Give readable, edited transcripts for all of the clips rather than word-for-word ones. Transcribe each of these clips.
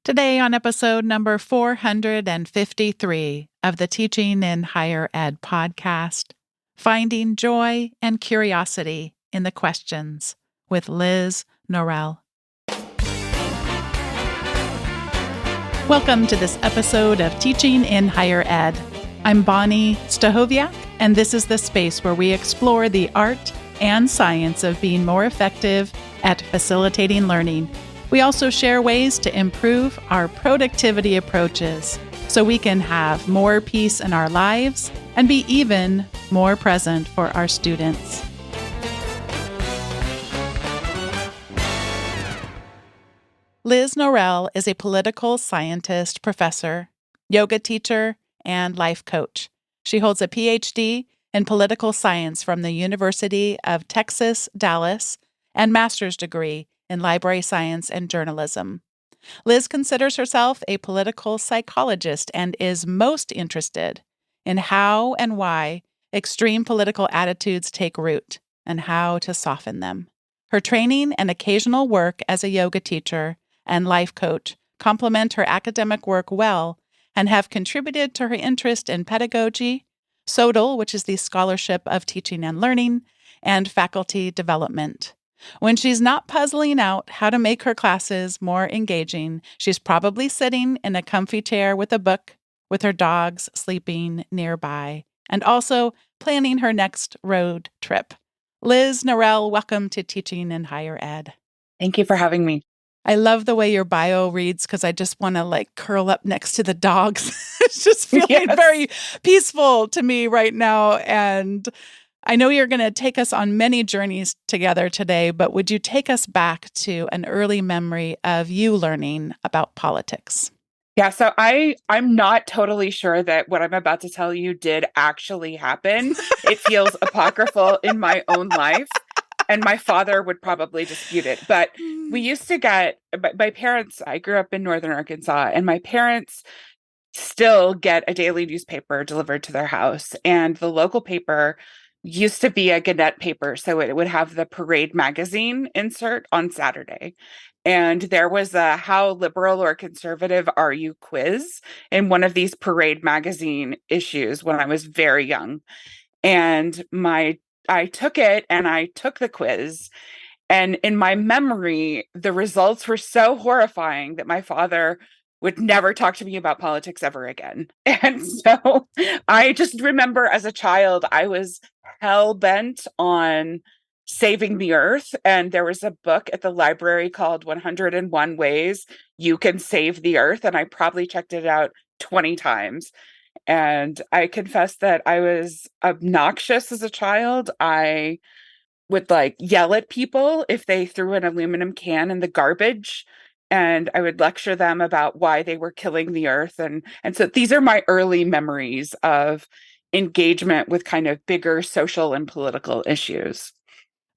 Today on episode number 453 of the Teaching in Higher Ed podcast, Finding Joy and Curiosity in the Questions with Liz Norell. Welcome to this episode of Teaching in Higher Ed. I'm Bonnie Stahoviak, and this is the space where we explore the art and science of being more effective at facilitating learning. We also share ways to improve our productivity approaches so we can have more peace in our lives and be even more present for our students. Liz Norell is a political scientist, professor, yoga teacher, and life coach. She holds a PhD in political science from the University of Texas, Dallas, and master's degree in library science and journalism. Liz considers herself a political psychologist and is most interested in how and why extreme political attitudes take root and how to soften them. Her training and occasional work as a yoga teacher and life coach complement her academic work well and have contributed to her interest in pedagogy, SOTL, which is the Scholarship of Teaching and Learning, and faculty development. When she's not puzzling out how to make her classes more engaging, she's probably sitting in a comfy chair with a book, with her dogs sleeping nearby, and also planning her next road trip. Liz Norell, welcome to Teaching in Higher Ed. Thank you for having me. I love the way your bio reads because I just want to curl up next to the dogs. It's just feeling very peaceful to me right now. And I know you're going to take us on many journeys together today, but would you take us back to an early memory of you learning about politics? Yeah, so I'm not totally sure that what I'm about to tell you did actually happen. It feels apocryphal in my own life, and my father would probably dispute it. But we used to get, my parents, I grew up in Northern Arkansas, and my parents still get a daily newspaper delivered to their house. And the local paper used to be a Gannett paper, so it would have the Parade magazine insert on Saturday. And there was a "How liberal or conservative are you?" quiz in one of these Parade magazine issues when I was very young. And I took it and I took the quiz. And in my memory, the results were so horrifying that my father would never talk to me about politics ever again. And so I just remember as a child, I was hell bent on saving the earth. And there was a book at the library called 101 Ways You Can Save the Earth. And I probably checked it out 20 times. And I confess that I was obnoxious as a child. I would yell at people if they threw an aluminum can in the garbage, and I would lecture them about why they were killing the earth. And so these are my early memories of engagement with kind of bigger social and political issues.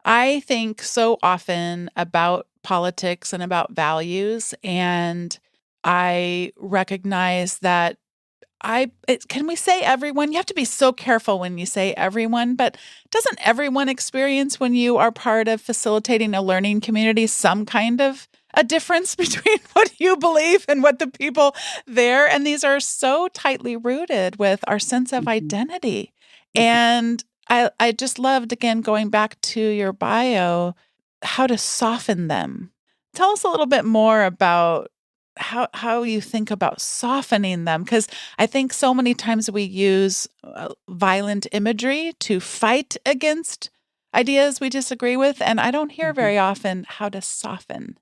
I think so often about politics and about values, and I recognize that can we say everyone? You have to be so careful when you say everyone, but doesn't everyone experience when you are part of facilitating a learning community some kind of a difference between what you believe and what the people there? And these are so tightly rooted with our sense of identity. And I just loved, again, going back to your bio, how to soften them. Tell us a little bit more about how you think about softening them, because I think so many times we use violent imagery to fight against ideas we disagree with, and I don't hear very often how to soften.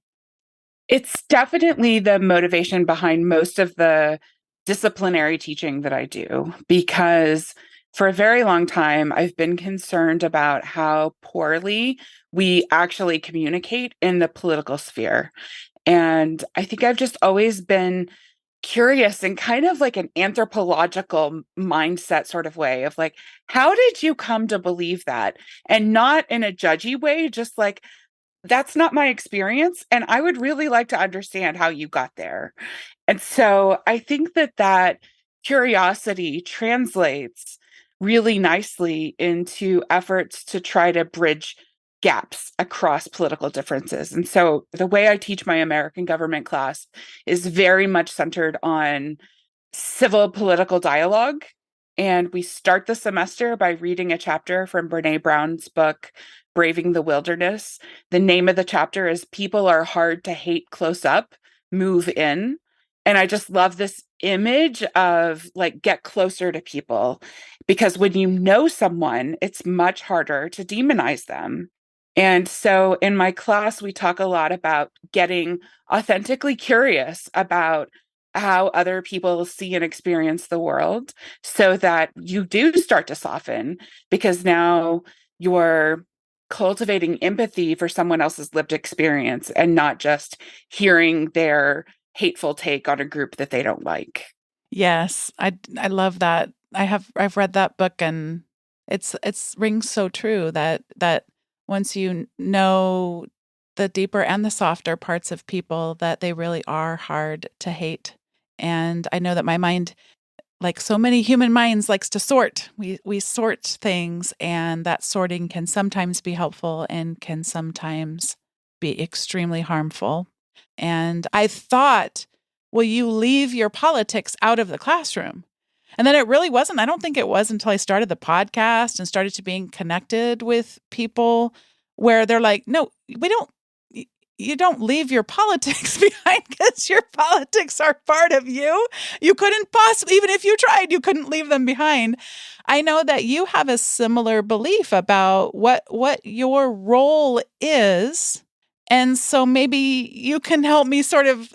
It's definitely the motivation behind most of the disciplinary teaching that I do, because for a very long time, I've been concerned about how poorly we actually communicate in the political sphere. And I think I've just always been curious in kind of like an anthropological mindset sort of way of how did you come to believe that? And not in a judgy way, just that's not my experience. And I would really like to understand how you got there. And so I think that curiosity translates really nicely into efforts to try to bridge gaps across political differences. And so the way I teach my American government class is very much centered on civil political dialogue. And we start the semester by reading a chapter from Brene Brown's book, Braving the Wilderness. The name of the chapter is People Are Hard to Hate Close Up, Move In. And I just love this image of like, get closer to people, because when you know someone, it's much harder to demonize them. And so in my class, we talk a lot about getting authentically curious about how other people see and experience the world so that you do start to soften, because now you're cultivating empathy for someone else's lived experience and not just hearing their hateful take on a group that they don't like. Yes, I love that. I've read that book, and it's rings so true that once you know the deeper and the softer parts of people, that they really are hard to hate. And I know that my mind, like so many human minds, likes to sort. We sort things, and that sorting can sometimes be helpful and can sometimes be extremely harmful. And I thought, will you leave your politics out of the classroom? And then it really wasn't. I don't think it was until I started the podcast and started to being connected with people where they're like, no, we don't, you don't leave your politics behind, because your politics are part of you. You couldn't possibly, even if you tried, you couldn't leave them behind. I know that you have a similar belief about what your role is. And so maybe you can help me sort of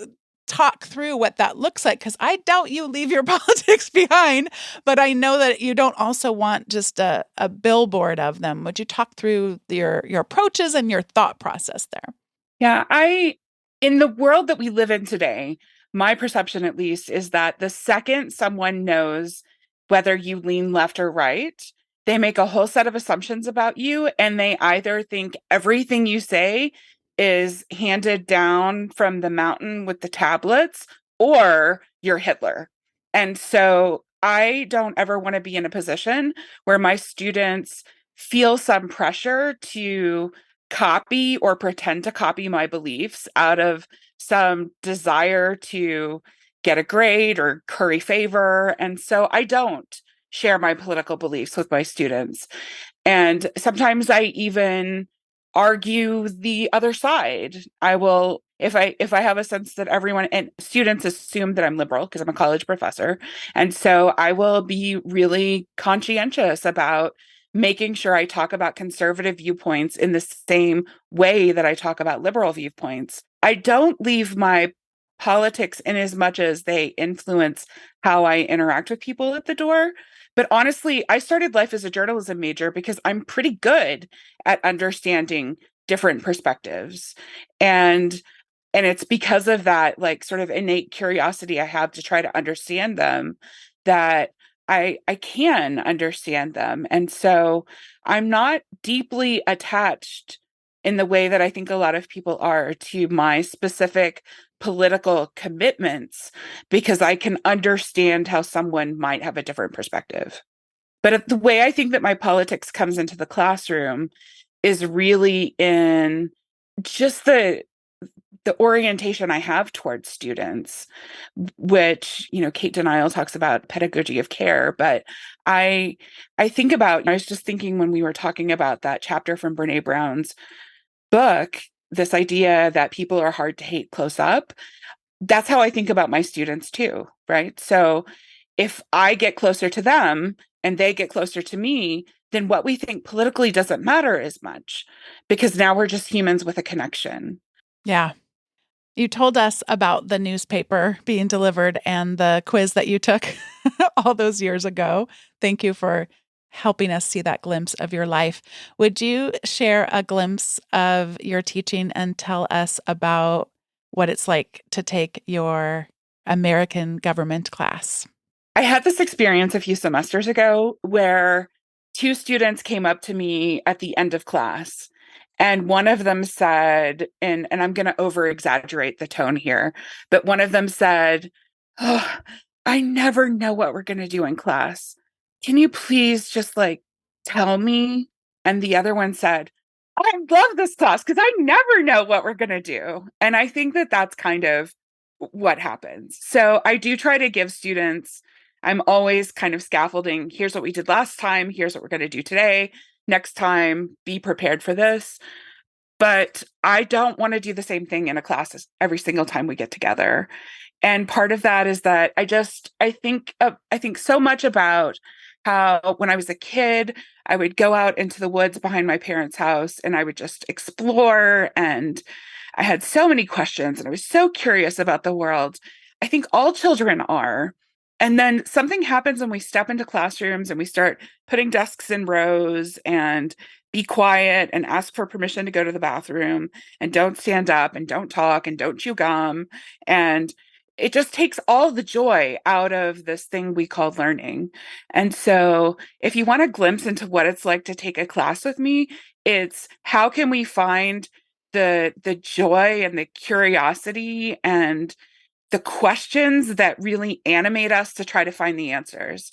talk through what that looks like, because I doubt you leave your politics behind, but I know that you don't also want just a billboard of them. Would you talk through your approaches and your thought process there? Yeah, in the world that we live in today, my perception at least is that the second someone knows whether you lean left or right, they make a whole set of assumptions about you, and they either think everything you say is handed down from the mountain with the tablets, or you're Hitler. And so I don't ever want to be in a position where my students feel some pressure to copy or pretend to copy my beliefs out of some desire to get a grade or curry favor. And so I don't share my political beliefs with my students. And sometimes I even argue the other side. I will, if I have a sense that everyone and students assume that I'm liberal because I'm a college professor. And so I will be really conscientious about making sure I talk about conservative viewpoints in the same way that I talk about liberal viewpoints. I don't leave my politics in as much as they influence how I interact with people at the door. But honestly, I started life as a journalism major because I'm pretty good at understanding different perspectives. And and it's because of that like sort of innate curiosity I have to try to understand them that I can understand them. And so I'm not deeply attached in the way that I think a lot of people are to my specific political commitments, because I can understand how someone might have a different perspective. But the way I think that my politics comes into the classroom is really in just the orientation I have towards students, which, Kate Denial talks about pedagogy of care. But I I think about, I was just thinking when we were talking about that chapter from Brene Brown's book, this idea that people are hard to hate close up. That's how I think about my students too, right? So if I get closer to them and they get closer to me, then what we think politically doesn't matter as much, because now we're just humans with a connection. Yeah. You told us about the newspaper being delivered and the quiz that you took all those years ago. Thank you for helping us see that glimpse of your life. Would you share a glimpse of your teaching and tell us about what it's like to take your American government class? I had this experience a few semesters ago where two students came up to me at the end of class. And one of them said, and I'm going to over exaggerate the tone here, but one of them said, "Oh, I never know what we're going to do in class. Can you please just like tell me?" And the other one said, I love this class because I never know what we're going to do. And I think that that's kind of what happens. So I do try to give students, I'm always kind of scaffolding. Here's what we did last time. Here's what we're going to do today. Next time, be prepared for this. But I don't want to do the same thing in a class every single time we get together. And part of that is that I think so much about how when I was a kid, I would go out into the woods behind my parents' house and I would just explore, and I had so many questions and I was so curious about the world. I think all children are. And then something happens when we step into classrooms and we start putting desks in rows and be quiet and ask for permission to go to the bathroom and don't stand up and don't talk and don't chew gum. And it just takes all the joy out of this thing we call learning. And so if you want a glimpse into what it's like to take a class with me, it's how can we find the joy and the curiosity and the questions that really animate us to try to find the answers.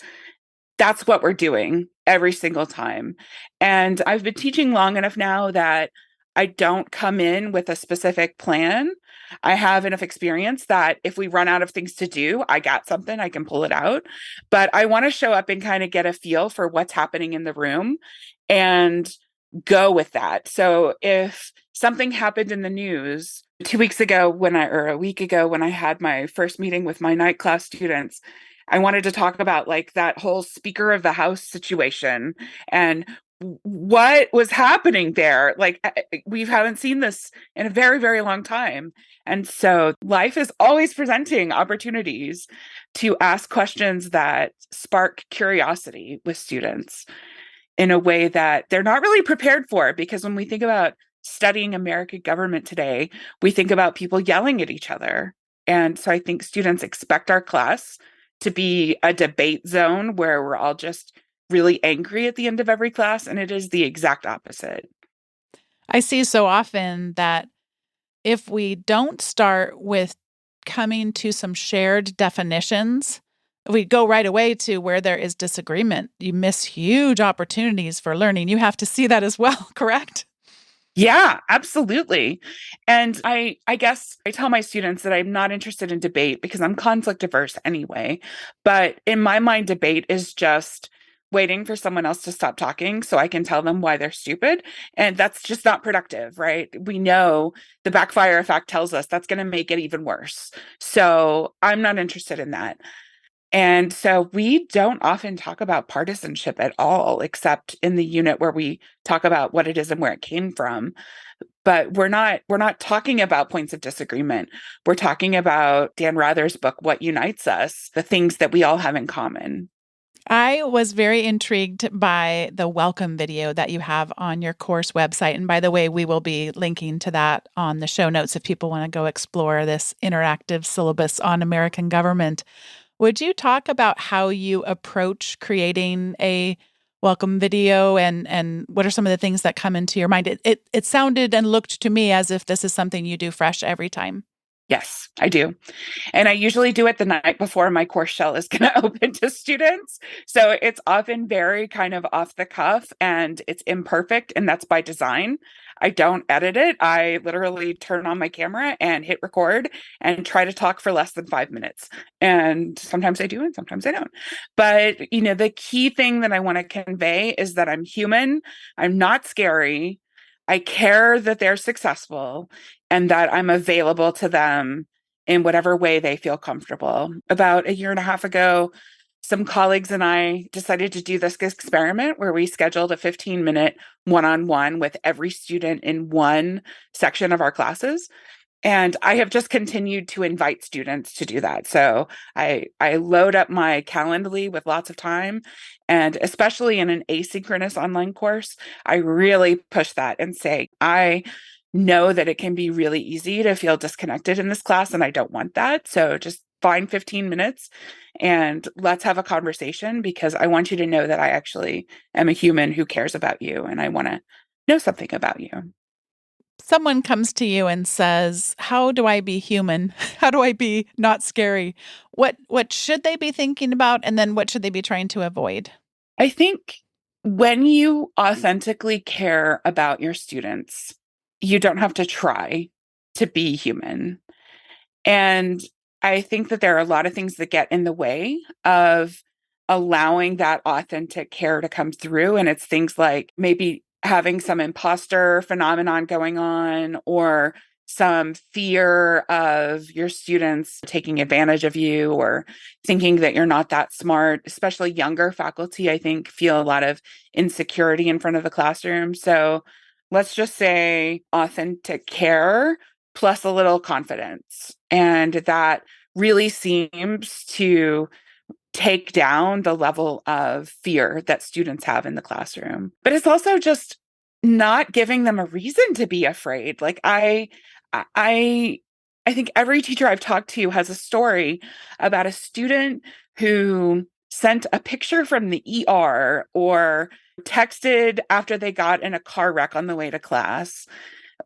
That's what we're doing every single time. And I've been teaching long enough now that I don't come in with a specific plan. I have enough experience that if we run out of things to do, I got something, I can pull it out. But I want to show up and kind of get a feel for what's happening in the room and go with that. So if something happened in the news 2 weeks ago or a week ago when I had my first meeting with my night class students, I wanted to talk about like that whole Speaker of the House situation and what was happening there. Like we haven't seen this in a very, very long time. And so life is always presenting opportunities to ask questions that spark curiosity with students in a way that they're not really prepared for. Because when we think about studying American government today, we think about people yelling at each other. And so I think students expect our class to be a debate zone where we're all just really angry at the end of every class. And it is the exact opposite. I see so often that if we don't start with coming to some shared definitions, we go right away to where there is disagreement. You miss huge opportunities for learning. You have to see that as well, correct? Yeah, absolutely. And I guess I tell my students that I'm not interested in debate because I'm conflict averse anyway. But in my mind, debate is just waiting for someone else to stop talking so I can tell them why they're stupid. And that's just not productive, right? We know the backfire effect tells us that's going to make it even worse. So I'm not interested in that. And so we don't often talk about partisanship at all, except in the unit where we talk about what it is and where it came from. But we're not talking about points of disagreement. We're talking about Dan Rather's book, What Unites Us, the things that we all have in common. I was very intrigued by the welcome video that you have on your course website. And by the way, we will be linking to that on the show notes if people want to go explore this interactive syllabus on American government. Would you talk about how you approach creating a welcome video and what are some of the things that come into your mind? It sounded and looked to me as if this is something you do fresh every time. Yes, I do. And I usually do it the night before my course shell is going to open to students. So it's often very kind of off the cuff and it's imperfect. And that's by design. I don't edit it. I literally turn on my camera and hit record and try to talk for less than 5 minutes. And sometimes I do and sometimes I don't. But, the key thing that I want to convey is that I'm human. I'm not scary. I care that they're successful and that I'm available to them in whatever way they feel comfortable. About a year and a half ago, some colleagues and I decided to do this experiment where we scheduled a 15-minute one-on-one with every student in one section of our classes. And I have just continued to invite students to do that. So I load up my Calendly with lots of time. And especially in an asynchronous online course, I really push that and say, I know that it can be really easy to feel disconnected in this class, and I don't want that. So just find 15 minutes and let's have a conversation because I want you to know that I actually am a human who cares about you and I want to know something about you. Someone comes to you and says, "How do I be human? How do I be not scary?" What should they be thinking about and then what should they be trying to avoid? I think When you authentically care about your students, you don't have to try to be human. And I think that there are a lot of things that get in the way of allowing that authentic care to come through. And it's things like maybe having some imposter phenomenon going on, or some fear of your students taking advantage of you, or thinking that you're not that smart. Especially younger faculty, I think, feel a lot of insecurity in front of the classroom. So let's just say authentic care plus a little confidence. And that really seems to take down the level of fear that students have in the classroom. But it's also just not giving them a reason to be afraid. Like I I think every teacher I've talked to has a story about a student who sent a picture from the ER, or texted after they got in a car wreck on the way to class.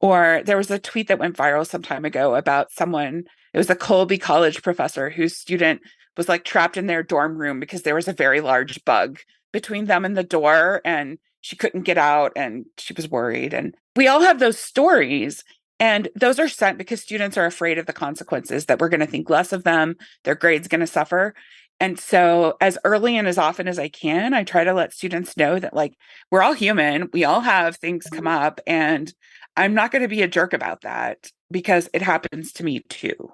Or there was a tweet that went viral some time ago about someone, it was a Colby College professor whose student was like trapped in their dorm room because there was a very large bug between them and the door, and she couldn't get out and she was worried. And we all have those stories. And those are sent because students are afraid of the consequences, that we're going to think less of them, their grades going to suffer. And so, as early and as often as I can, I try to let students know that, like, we're all human, we all have things come up, and I'm not going to be a jerk about that because it happens to me too.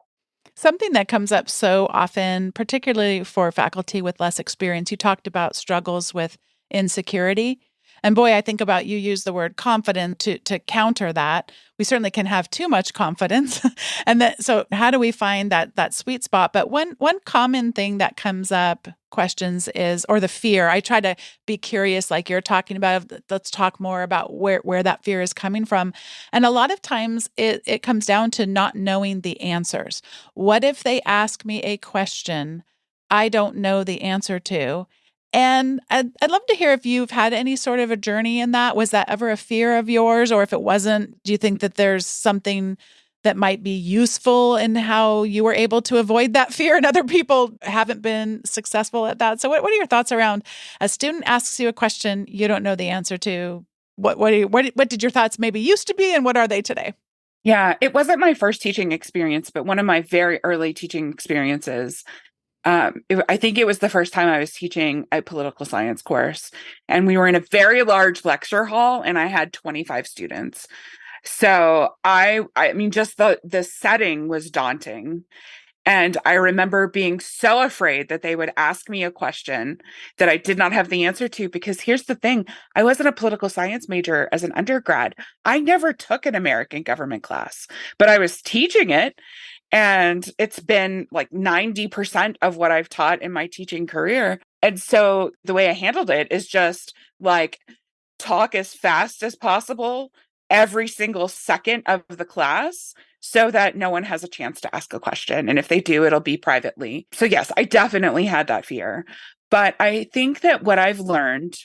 Something that comes up so often, particularly for faculty with less experience, you talked about struggles with insecurity. And boy, I think about you use the word confident to counter that. We certainly can have too much confidence. And that, so how do we find that sweet spot? But one common thing that comes up questions is, or the fear. I try to be curious, like you're talking about. Let's talk more about where that fear is coming from. And a lot of times it comes down to not knowing the answers. What if they ask me a question I don't know the answer to? And I'd love to hear if you've had any sort of a journey in that. Was that ever a fear of yours? Or if it wasn't, do you think that there's something that might be useful in how you were able to avoid that fear and other people haven't been successful at that? So what are your thoughts around a student asks you a question you don't know the answer to? What did your thoughts maybe used to be, and what are they today? Yeah, it wasn't my first teaching experience, but one of my very early teaching experiences. I think it was the first time I was teaching a political science course, and we were in a very large lecture hall, and I had 25 students. So I mean, just the setting was daunting. And I remember being so afraid that they would ask me a question that I did not have the answer to. Because here's the thing, I wasn't a political science major as an undergrad. I never took an American government class, but I was teaching it. And it's been like 90% of what I've taught in my teaching career. And so the way I handled it is just like talk as fast as possible every single second of the class, so that no one has a chance to ask a question. And if they do, it'll be privately. So, yes, I definitely had that fear. But I think that what I've learned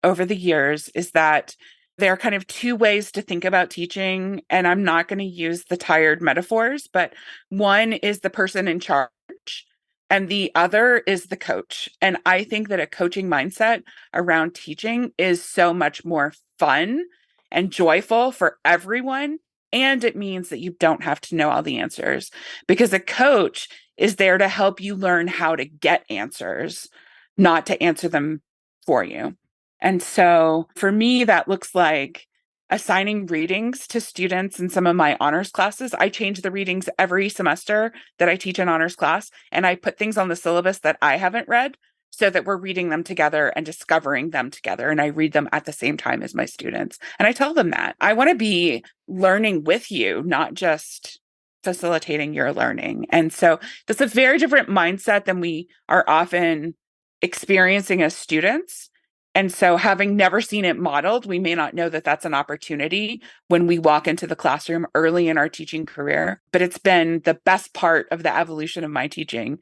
over the years is that there are kind of two ways to think about teaching. And I'm not going to use the tired metaphors, but one is the person in charge, and the other is the coach. And I think that a coaching mindset around teaching is so much more fun and joyful for everyone. And it means that you don't have to know all the answers, because a coach is there to help you learn how to get answers, not to answer them for you. And so for me, that looks like assigning readings to students in some of my honors classes. I change the readings every semester that I teach an honors class, and I put things on the syllabus that I haven't read, so that we're reading them together and discovering them together. And I read them at the same time as my students. And I tell them that I want to be learning with you, not just facilitating your learning. And so that's a very different mindset than we are often experiencing as students. And so, having never seen it modeled, we may not know that that's an opportunity when we walk into the classroom early in our teaching career. But it's been the best part of the evolution of my teaching,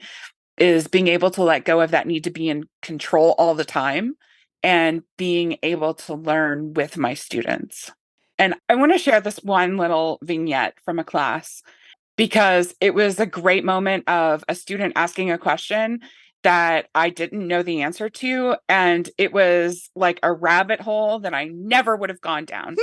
is being able to let go of that need to be in control all the time and being able to learn with my students. And I want to share this one little vignette from a class, because it was a great moment of a student asking a question that I didn't know the answer to. And it was like a rabbit hole that I never would have gone down.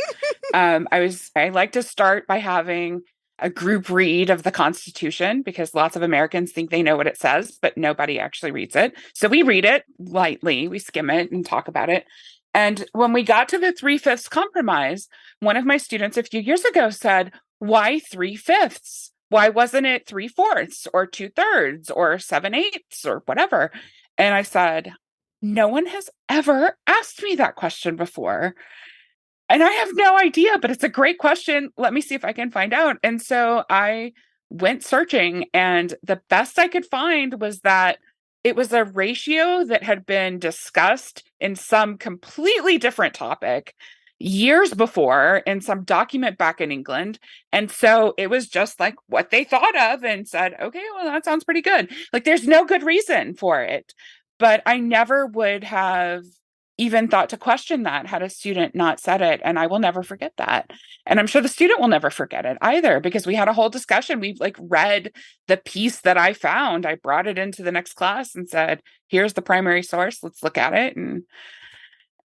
I like to start by having a group read of the Constitution because lots of Americans think they know what it says, but nobody actually reads it. So we read it lightly, we skim it and talk about it. And when we got to the 3/5 compromise, one of my students a few years ago said, "Why 3/5? Why wasn't it 3/4 or 2/3 or 7/8 or whatever?" And I said, "No one has ever asked me that question before. And I have no idea, but it's a great question. Let me see if I can find out." And so I went searching, and the best I could find was that it was a ratio that had been discussed in some completely different topic years before in some document back in England. And so it was just like what they thought of and said, "Okay, well, that sounds pretty good." Like there's no good reason for it. But I never would have even thought to question that had a student not said it. And I will never forget that. And I'm sure the student will never forget it either, because we had a whole discussion. We've like read the piece that I found. I brought it into the next class and said, "Here's the primary source. Let's look at it."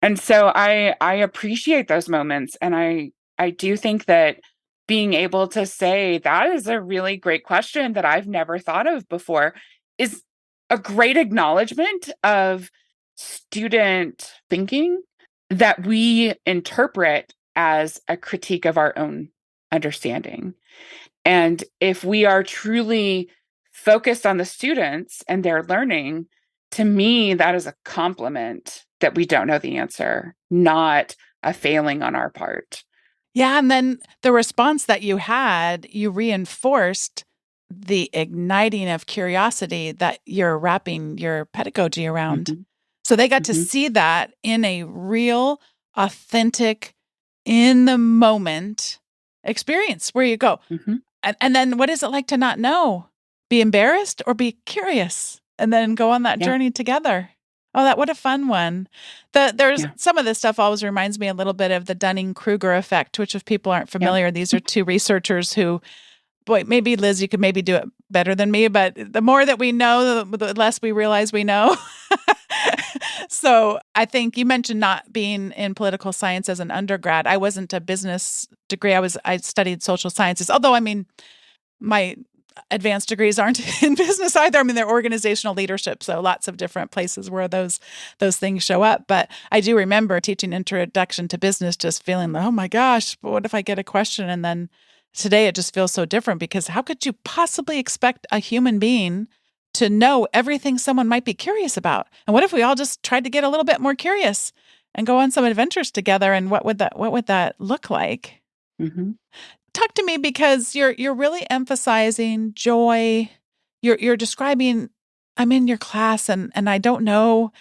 And so I appreciate those moments. And I do think that being able to say that is a really great question that I've never thought of before is a great acknowledgement of student thinking that we interpret as a critique of our own understanding. And if we are truly focused on the students and their learning, to me, that is a compliment that we don't know the answer, not a failing on our part. Yeah. And then the response that you had, you reinforced the igniting of curiosity that you're wrapping your pedagogy around. Mm-hmm, So they got to mm-hmm, see that in a real, authentic, in the moment experience where you go. mm-hmm. And then what is it like to not know? Be embarrassed or be curious and then go on that Yeah, journey together. Oh, what a fun one. There's yeah, some of this stuff always reminds me a little bit of the Dunning-Kruger effect, which if people aren't yeah. familiar, these are two researchers who, boy, maybe Liz, you could maybe do it better than me, but the more that we know, the less we realize we know. So I think you mentioned not being in political science as an undergrad. I wasn't a business degree. I studied social sciences, although I mean, my advanced degrees aren't in business either. I mean, they're organizational leadership. So lots of different places where those things show up. But I do remember teaching introduction to business, just feeling, oh my gosh, what if I get a question? And then today it just feels so different, because how could you possibly expect a human being to know everything someone might be curious about? And what if we all just tried to get a little bit more curious and go on some adventures together? And what would that look like? Mm-hmm, Talk to me, because you're really emphasizing joy. You're describing, I'm in your class and I don't know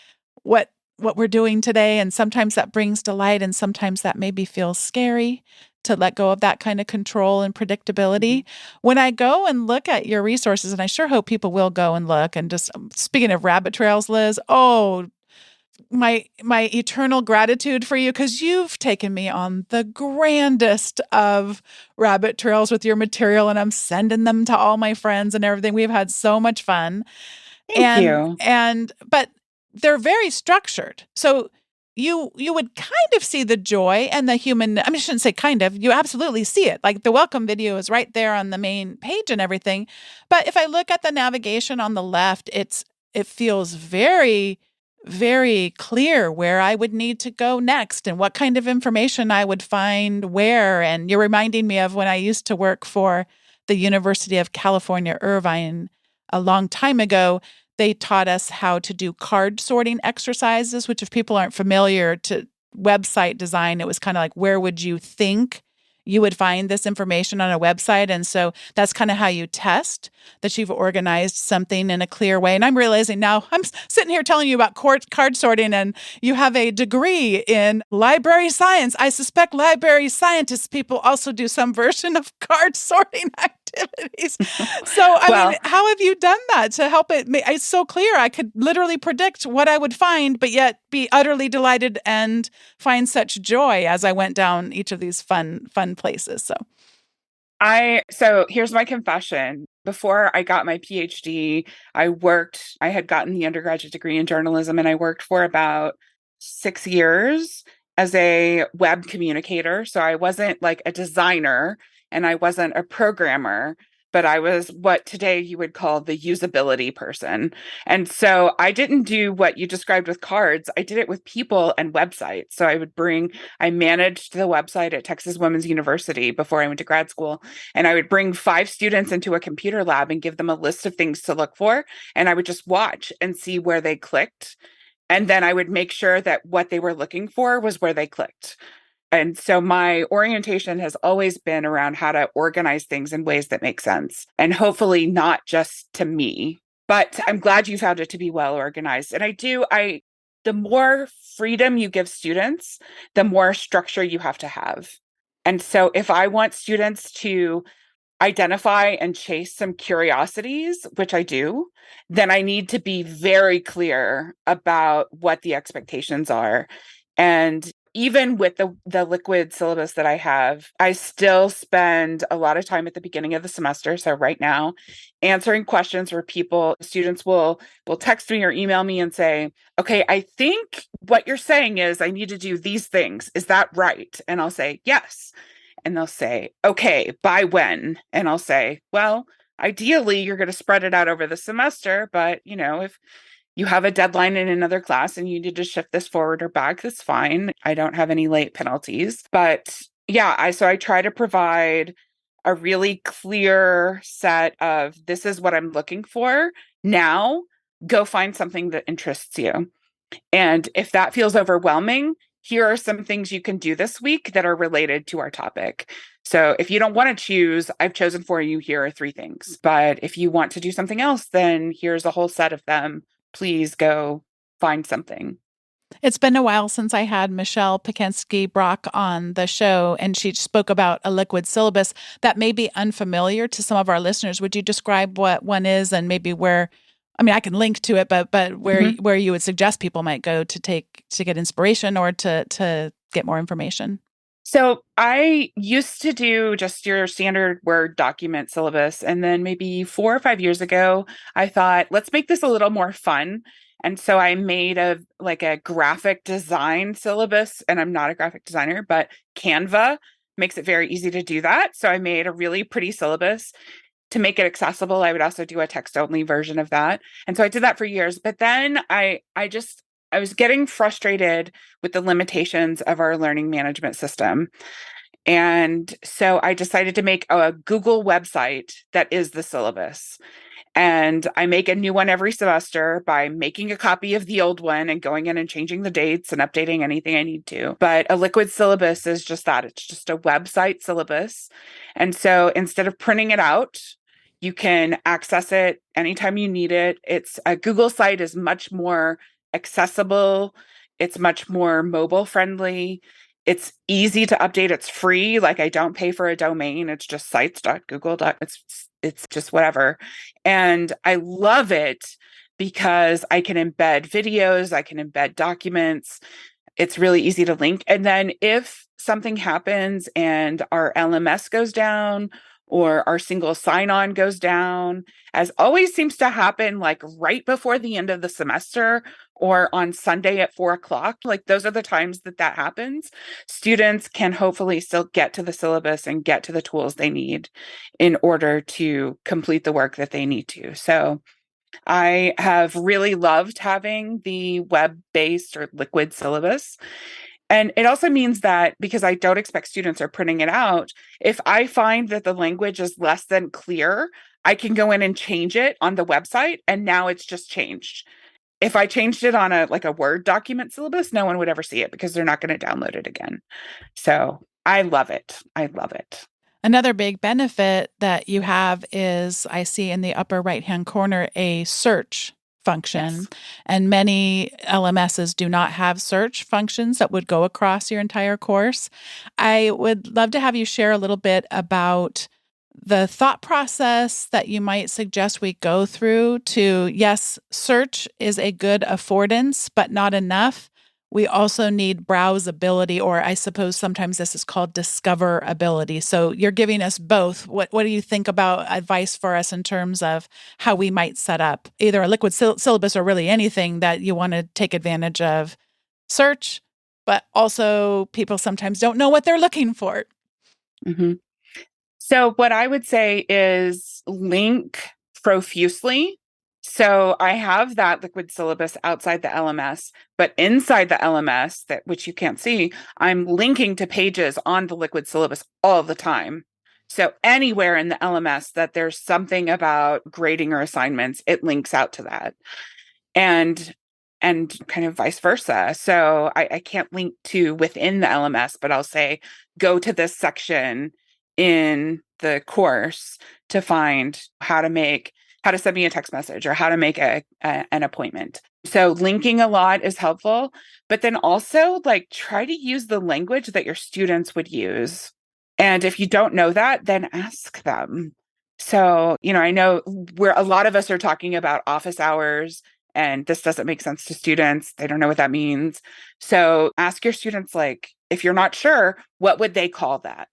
what we're doing today, and sometimes that brings delight and sometimes that maybe feels scary to let go of that kind of control and mm-hmm. predictability. When I go and look at your resources, and I sure hope people will go and look, and just speaking of rabbit trails, Liz, oh, my eternal gratitude for you, because you've taken me on the grandest of rabbit trails with your material, and I'm sending them to all my friends and everything. We've had so much fun. Thank And you. but they're very structured. So you would kind of see the joy and the human, I mean, I shouldn't say kind of, you absolutely see it. Like the welcome video is right there on the main page and everything. But if I look at the navigation on the left, it feels very, very clear where I would need to go next and what kind of information I would find where. And you're reminding me of when I used to work for the University of California, Irvine, a long time ago. They taught us how to do card sorting exercises, which if people aren't familiar to website design, it was kind of like, where would you think you would find this information on a website? And so that's kind of how you test that you've organized something in a clear way. And I'm realizing now, I'm sitting here telling you about card sorting, and you have a degree in library science. I suspect library scientists people also do some version of card sorting activities. So, I mean, Well, how have you done that to help it? It's so clear. I could literally predict what I would find, but yet be utterly delighted and find such joy as I went down each of these fun places. So, So here's my confession. Before I got my PhD, I had gotten the undergraduate degree in journalism, and I worked for about 6 years as a web communicator. So I wasn't like a designer and I wasn't a programmer, but I was what today you would call the usability person. And so I didn't do what you described with cards. I did it with people and websites. So I managed the website at Texas Women's University before I went to grad school. And I would bring 5 students into a computer lab and give them a list of things to look for. And I would just watch and see where they clicked. And then I would make sure that what they were looking for was where they clicked. And so my orientation has always been around how to organize things in ways that make sense and hopefully not just to me. But I'm glad you found it to be well organized. And the more freedom you give students, the more structure you have to have. And so if I want students to identify and chase some curiosities, which I do, then I need to be very clear about what the expectations are. And even with the liquid syllabus that I have, I still spend a lot of time at the beginning of the semester. So right now, answering questions where students will text me or email me and say, okay, I think what you're saying is I need to do these things. Is that right? And I'll say, yes. And they'll say, okay, by when? And I'll say, well, ideally, you're going to spread it out over the semester. But, if you have a deadline in another class and you need to shift this forward or back, that's fine. I don't have any late penalties. But yeah, I try to provide a really clear set of this is what I'm looking for. Now, go find something that interests you. And if that feels overwhelming, here are some things you can do this week that are related to our topic. So if you don't want to choose, I've chosen for you, here are 3 things. But if you want to do something else, then here's a whole set of them. Please go find something. It's been a while since I had Michelle Pikensky Brock on the show, and she spoke about a liquid syllabus that may be unfamiliar to some of our listeners. Would you describe what one is and maybe where? I mean, I can link to it, but where you would suggest people might go to get inspiration or to get more information? So I used to do just your standard Word document syllabus. And then maybe 4 or 5 years ago, I thought, let's make this a little more fun. And so I made a graphic design syllabus. And I'm not a graphic designer, but Canva makes it very easy to do that. So I made a really pretty syllabus. To make it accessible, I would also do a text-only version of that. And so I did that for years. But then I was getting frustrated with the limitations of our learning management system. And so I decided to make a Google website that is the syllabus. And I make a new one every semester by making a copy of the old one and going in and changing the dates and updating anything I need to. But a liquid syllabus is just that. It's just a website syllabus. And so instead of printing it out, you can access it anytime you need it. It's a Google site is much more accessible. It's much more mobile friendly. It's easy to update. It's free. Like I don't pay for a domain. It's just sites.google. It's just whatever. And I love it because I can embed videos, I can embed documents. It's really easy to link. And then if something happens and our LMS goes down or our single sign-on goes down, as always seems to happen like right before the end of the semester or on Sunday at 4 o'clock, like those are the times that happens. Students can hopefully still get to the syllabus and get to the tools they need in order to complete the work that they need to. So I have really loved having the web-based or liquid syllabus. And it also means that because I don't expect students are printing it out, if I find that the language is less than clear, I can go in and change it on the website, and now it's just changed. If I changed it on a Word document syllabus, no one would ever see it because they're not going to download it again. So I love it. I love it. Another big benefit that you have is I see in the upper right-hand corner a search function. Yes. And many LMSs do not have search functions that would go across your entire course. I would love to have you share a little bit about the thought process that you might suggest we go through to, yes, search is a good affordance, but not enough. We also need browsability, or I suppose sometimes this is called discoverability. So you're giving us both. What do you think about advice for us in terms of how we might set up either a liquid syllabus or really anything that you want to take advantage of search, but also people sometimes don't know what they're looking for. Mm-hmm. So what I would say is link profusely. So I have that liquid syllabus outside the LMS, but inside the LMS, that which you can't see, I'm linking to pages on the liquid syllabus all the time. So anywhere in the LMS that there's something about grading or assignments, it links out to that. And kind of vice versa. So I can't link to within the LMS, but I'll say, go to this section in the course to find how to send me a text message or how to make an appointment. So linking a lot is helpful, but then also like try to use the language that your students would use. And if you don't know that, then ask them. So, I know where a lot of us are talking about office hours, and this doesn't make sense to students. They don't know what that means. So ask your students, like, if you're not sure, what would they call that?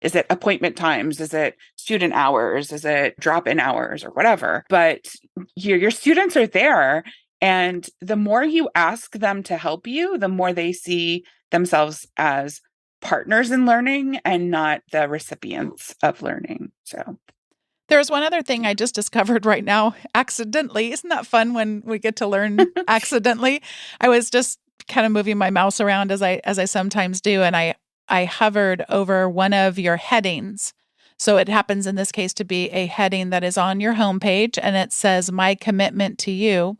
Is it appointment times? Is it student hours? Is it drop-in hours or whatever? But your students are there. And the more you ask them to help you, the more they see themselves as partners in learning and not the recipients of learning. So there's one other thing I just discovered right now accidentally. Isn't that fun when we get to learn accidentally? I was just kind of moving my mouse around as I sometimes do, and I hovered over one of your headings. So it happens in this case to be a heading that is on your homepage, and it says "My Commitment to You."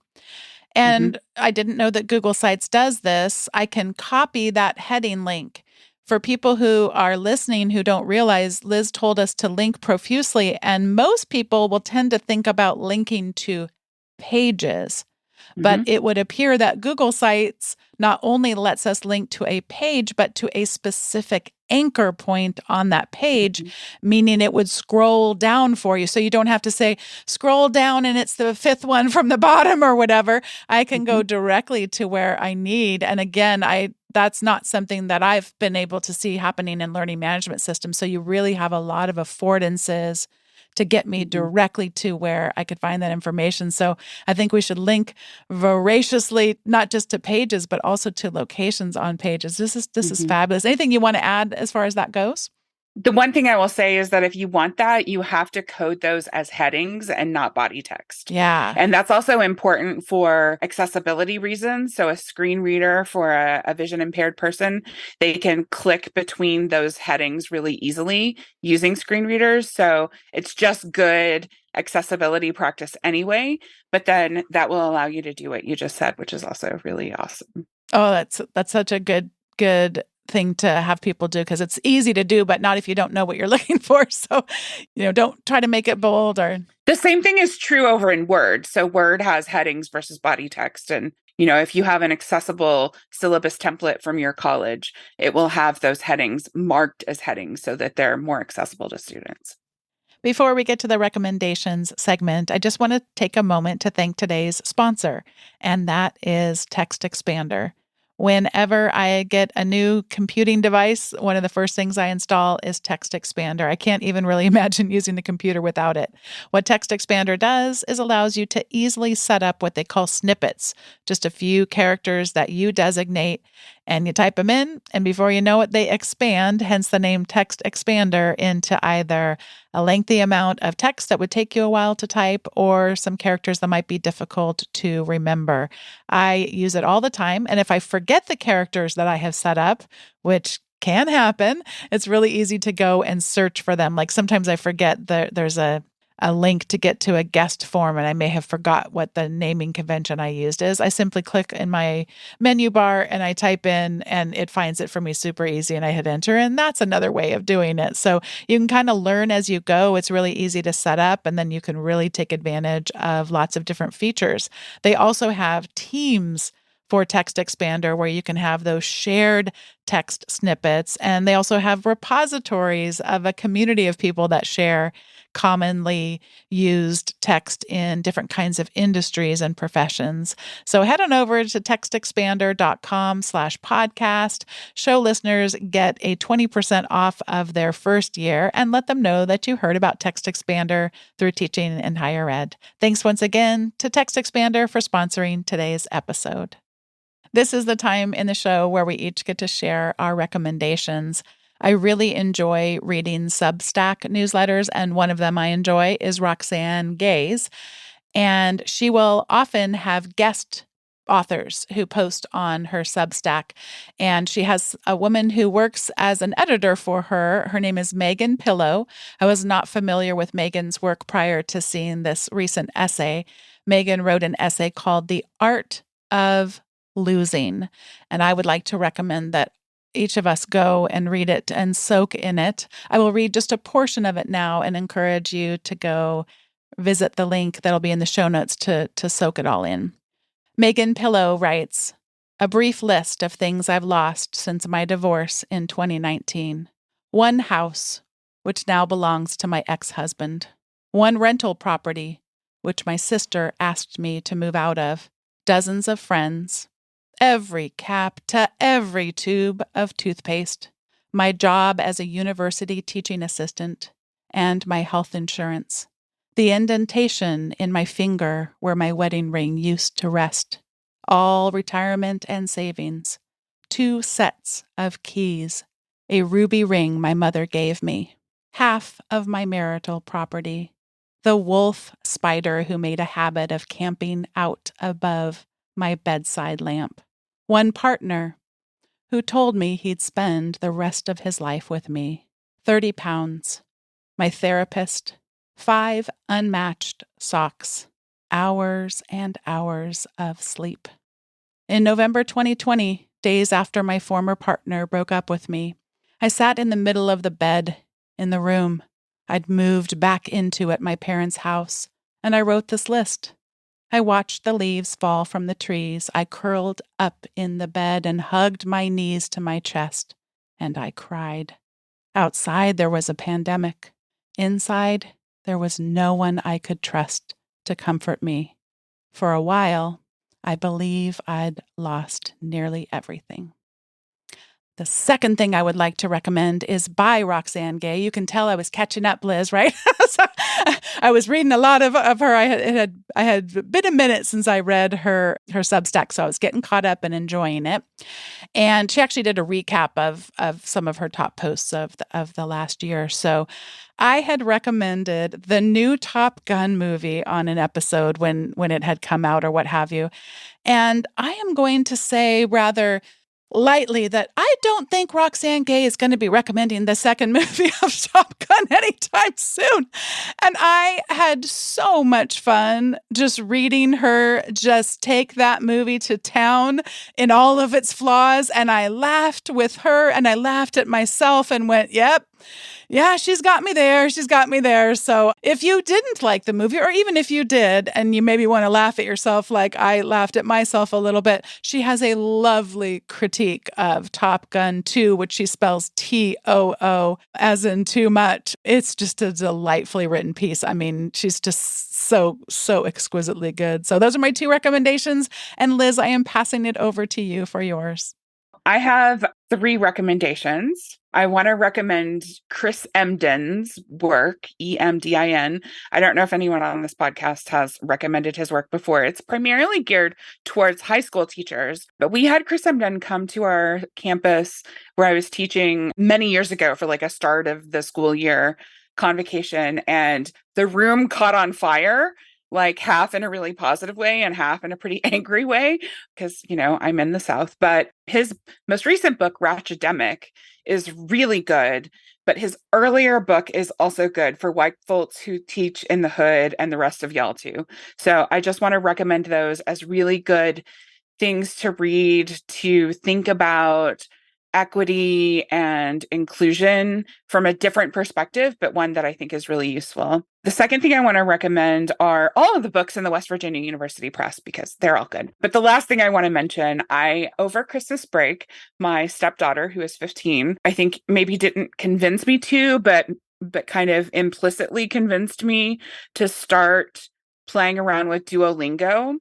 And I didn't know that Google Sites does this. I can copy that heading link. For people who are listening who don't realize, Liz told us to link profusely, and most people will tend to think about linking to pages. But it would appear that Google Sites not only lets us link to a page, but to a specific anchor point on that page, meaning it would scroll down for you. So you don't have to say, scroll down and it's the fifth one from the bottom or whatever. I can go directly to where I need. And again, that's not something that I've been able to see happening in learning management systems. So you really have a lot of affordances to get me directly to where I could find that information. So I think we should link voraciously, not just to pages, but also to locations on pages. This is fabulous. Anything you want to add as far as that goes? The one thing I will say is that if you want that, you have to code those as headings and not body text. Yeah. And that's also important for accessibility reasons. So a screen reader for a vision impaired person, they can click between those headings really easily using screen readers. So it's just good accessibility practice anyway, but then that will allow you to do what you just said, which is also really awesome. Oh, that's such a good thing to have people do, because it's easy to do, but not if you don't know what you're looking for. So, don't try to make it bold. Or the same thing is true over in Word. So Word has headings versus body text. And, if you have an accessible syllabus template from your college, it will have those headings marked as headings so that they're more accessible to students. Before we get to the recommendations segment, I just want to take a moment to thank today's sponsor, and that is Text Expander. Whenever I get a new computing device, one of the first things I install is Text Expander. I can't even really imagine using the computer without it. What Text Expander does is allows you to easily set up what they call snippets, just a few characters that you designate, and you type them in, and before you know it, they expand, hence the name Text Expander, into either a lengthy amount of text that would take you a while to type or some characters that might be difficult to remember. I use it all the time, and if I forget the characters that I have set up, which can happen, it's really easy to go and search for them. Like sometimes I forget there's a link to get to a guest form, and I may have forgot what the naming convention I used is. I simply click in my menu bar and I type in, and it finds it for me super easy, and I hit enter, and that's another way of doing it. So you can kind of learn as you go. It's really easy to set up, and then you can really take advantage of lots of different features. They also have teams for Text Expander where you can have those shared text snippets. And they also have repositories of a community of people that share commonly used text in different kinds of industries and professions. So head on over to textexpander.com/podcast. Show listeners get a 20% off of their first year and let them know that you heard about Text Expander through teaching in higher ed. Thanks once again to Text Expander for sponsoring today's episode. This is the time in the show where we each get to share our recommendations. I really enjoy reading Substack newsletters, and one of them I enjoy is Roxane Gay's, and she will often have guest authors who post on her Substack, and she has a woman who works as an editor for her. Her name is Megan Pillow. I was not familiar with Megan's work prior to seeing this recent essay. Megan wrote an essay called The Art of Losing, and I would like to recommend that each of us go and read it and soak in it. I will read just a portion of it now and encourage you to go visit the link that'll be in the show notes to soak it all in. Megan Pillow writes, a brief list of things I've lost since my divorce in 2019. One house, which now belongs to my ex-husband. One rental property, which my sister asked me to move out of. Dozens of friends. Every cap to every tube of toothpaste, my job as a university teaching assistant, and my health insurance, the indentation in my finger where my wedding ring used to rest, all retirement and savings, 2 sets of keys, a ruby ring my mother gave me, half of my marital property, the wolf spider who made a habit of camping out above my bedside lamp. One partner who told me he'd spend the rest of his life with me. 30 pounds. My therapist. 5 unmatched socks. Hours and hours of sleep. In November 2020, days after my former partner broke up with me, I sat in the middle of the bed in the room I'd moved back into at my parents' house, and I wrote this list. I watched the leaves fall from the trees. I curled up in the bed and hugged my knees to my chest, and I cried. Outside, there was a pandemic. Inside, there was no one I could trust to comfort me. For a while, I believe I'd lost nearly everything. The second thing I would like to recommend is by Roxane Gay. You can tell I was catching up, Liz, right? So, I was reading a lot of her. I had been a minute since I read her Substack, so I was getting caught up and enjoying it. And she actually did a recap of some of her top posts of the last year. So I had recommended the new Top Gun movie on an episode when it had come out or what have you. And I am going to say rather lightly that I don't think Roxane Gay is going to be recommending the second movie of Top Gun anytime soon. And I had so much fun just reading her just take that movie to town in all of its flaws. And I laughed with her and I laughed at myself and went, yep. Yeah, she's got me there. She's got me there. So if you didn't like the movie, or even if you did, and you maybe want to laugh at yourself like I laughed at myself a little bit, she has a lovely critique of Top Gun 2, which she spells T-O-O, as in too much. It's just a delightfully written piece. I mean, she's just so exquisitely good. So those are my 2 recommendations. And Liz, I am passing it over to you for yours. I have 3 recommendations. I want to recommend Chris Emdin's work, Emdin. I don't know if anyone on this podcast has recommended his work before. It's primarily geared towards high school teachers, but we had Chris Emdin come to our campus where I was teaching many years ago for like a start of the school year convocation, and the room caught on fire, like half in a really positive way and half in a pretty angry way, because, I'm in the South. But his most recent book, Ratchetdemic, is really good. But his earlier book is also good for white folks who teach in the hood and the rest of y'all too. So I just want to recommend those as really good things to read, to think about equity and inclusion from a different perspective, but one that I think is really useful. The second thing I want to recommend are all of the books in the West Virginia University Press because they're all good. But the last thing I want to mention, over Christmas break, my stepdaughter, who is 15, I think maybe didn't convince me to, but kind of implicitly convinced me to start playing around with Duolingo.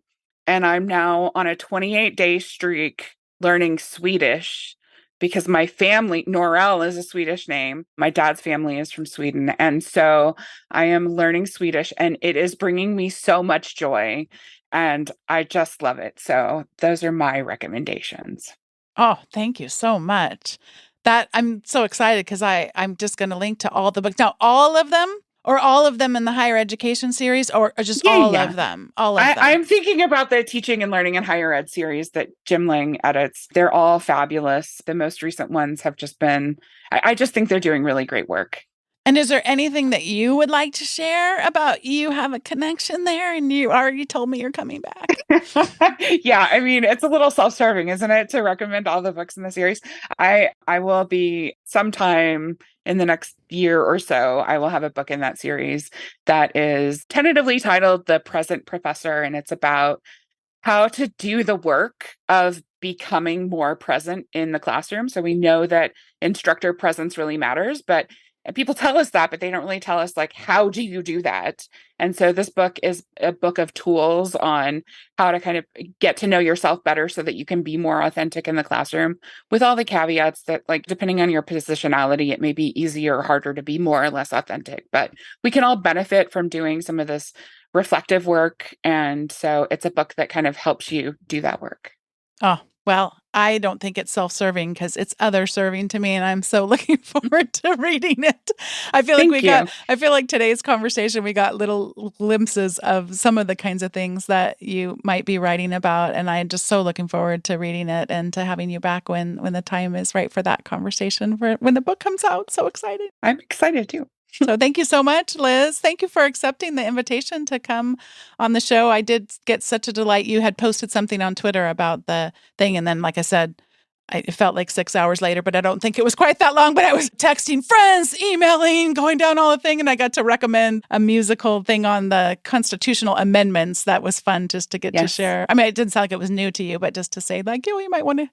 And I'm now on a 28-day streak learning Swedish because my family, Norell is a Swedish name. My dad's family is from Sweden. And so I am learning Swedish and it is bringing me so much joy. And I just love it. So those are my recommendations. Oh, thank you so much. That I'm so excited because I'm just going to link to all the books. Now, all of them or all of them in the higher education series or just all of them? All of them. I'm thinking about the teaching and learning in higher ed series that Jim Lang edits. They're all fabulous. The most recent ones have just been, I just think they're doing really great work. And is there anything that you would like to share about you have a connection there and you already told me you're coming back? Yeah, I mean, it's a little self-serving, isn't it, to recommend all the books in the series? I will be sometime in the next year or so, I will have a book in that series that is tentatively titled The Present Professor, and it's about how to do the work of becoming more present in the classroom. So we know that instructor presence really matters, but and people tell us that, but they don't really tell us, like, how do you do that? And so this book is a book of tools on how to kind of get to know yourself better so that you can be more authentic in the classroom, with all the caveats that, like, depending on your positionality, it may be easier or harder to be more or less authentic. But we can all benefit from doing some of this reflective work. And so it's a book that kind of helps you do that work. Oh, well, I don't think it's self-serving because it's other-serving to me, and I'm so looking forward to reading it. I feel like today's conversation, we got little glimpses of some of the kinds of things that you might be writing about, and I'm just so looking forward to reading it and to having you back when the time is right for that conversation, for when the book comes out. So excited. I'm excited too. So thank you so much, Liz. Thank you for accepting the invitation to come on the show. I did get such a delight. You had posted something on Twitter about the thing. And then, like I said, it felt like 6 hours later, but I don't think it was quite that long. But I was texting friends, emailing, going down all the thing. And I got to recommend a musical thing on the constitutional amendments. That was fun just to get to share. I mean, it didn't sound like it was new to you, but just to say, like, you might want to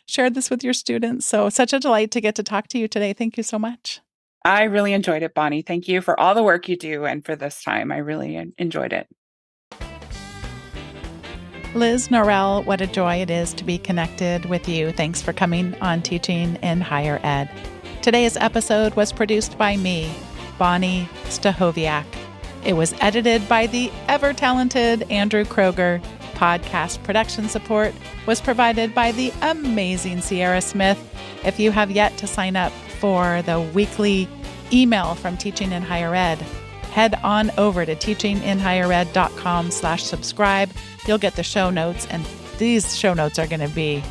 share this with your students. So such a delight to get to talk to you today. Thank you so much. I really enjoyed it, Bonnie. Thank you for all the work you do and for this time. I really enjoyed it. Liz Norell, what a joy it is to be connected with you. Thanks for coming on Teaching in Higher Ed. Today's episode was produced by me, Bonnie Stachowiak. It was edited by the ever-talented Andrew Kroger. Podcast production support was provided by the amazing Sierra Smith. If you have yet to sign up for the weekly email from Teaching in Higher Ed, head on over to teachinginhighered.com/subscribe. You'll get the show notes, and these show notes are going to be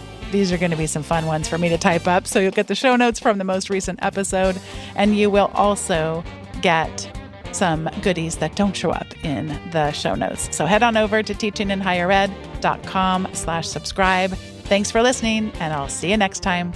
some fun ones for me to type up. So you'll get the show notes from the most recent episode, and you will also get some goodies that don't show up in the show notes. So head on over to teachinginhighered.com/subscribe. Thanks for listening, and I'll see you next time.